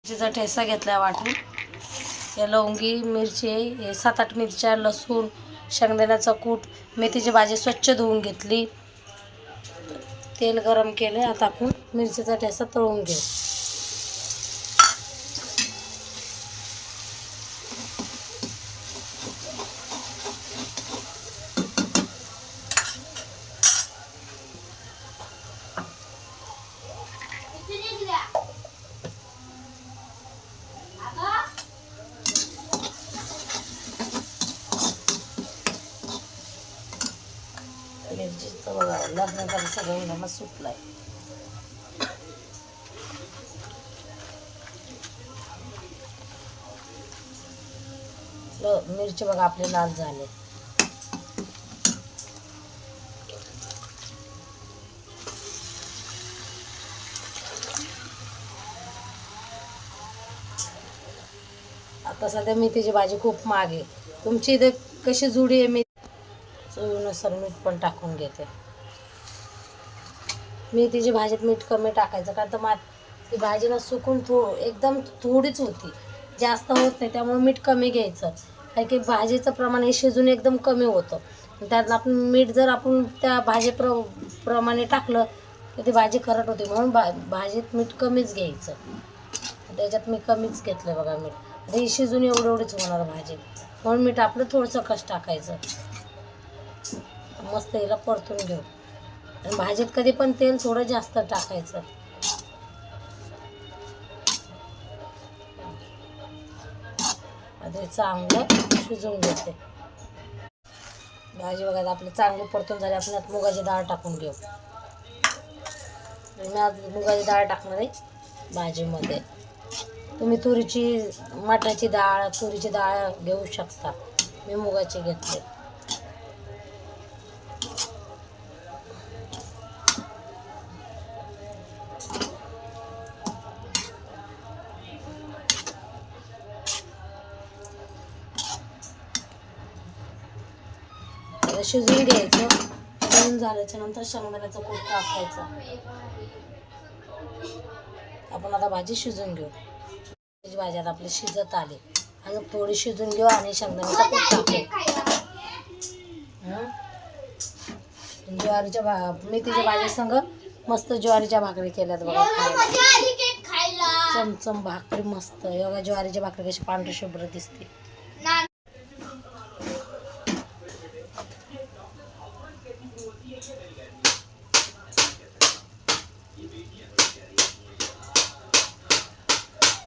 मिरचीचा ठेसा घेतला वाटून. या लवंगी मिरची, हे 7-8 मिरच्या, लसूण, शेंगदाण्याचा कूट, मेथीची भाजी स्वच्छ धुवून घेतली. तेल गरम केले. आता आपण मिरचीचा ठेसा तळून घेऊ. मिरचीचं बघा लग्नाचा सगळं नमक सुटलाय. मिरची बघा आपले लाल झाले. आता सध्या मेथीची भाजी खूप महाग आहे. तुमची इथे कशी जुडी आहे? मी चवीनुसार मीठ पण टाकून घेते. मेथीची भाजीत मीठ कमी टाकायचं, कारण तर ती भाजी ना सुकून एकदम थोडीच होती, जास्त होत नाही. त्यामुळे मीठ कमी घ्यायचं, कारण की भाजीचं प्रमाण हे शिजून एकदम कमी होतं. त्यात आपण मीठ जर आपण त्या प्रमाणे टाकलं तर ती भाजी खरट होते. म्हणून भाजीत मीठ कमीच घ्यायचं. त्याच्यात मी कमीच घेतलं बघा मीठ. ही शिजून एवढीच होणार भाजी, म्हणून मीठ आपलं थोडंसं कश टाकायचं. मस्त हिला परतून घेऊ. आणि भाजीत कधी पण तेल थोडं जास्त टाकायचं. आधी चांगलं शिजून घेते भाजी. बघा आपली चांगली परतून झाली. आपण यात मुगाची डाळ टाकून घेऊ. मी आज मुगाची डाळ टाकणार आहे भाजीमध्ये. तुम्ही मटाची डाळ, तुरीची डाळ घेऊ शकता. मी मुगाची घेतली. शिजून घ्यायचं. शिजून झाल्याच्या नंतर शेंगदाण्याचा कूट टाकायचा. आपण आता भाजी शिजून घेऊ. भाजी आता आपली शिजत आली. आणि थोडी शिजून घेऊ आणि शेंगदाण्याचा कूट टाकू. ज्वारीच्या मेथीच्या भाजी संग मस्त ज्वारीच्या भाकरी केल्यात बघा. चमचम भाकरी मस्त. एवढ्या ज्वारीच्या भाकरी कशी पांढरी शुभ्र दिसते.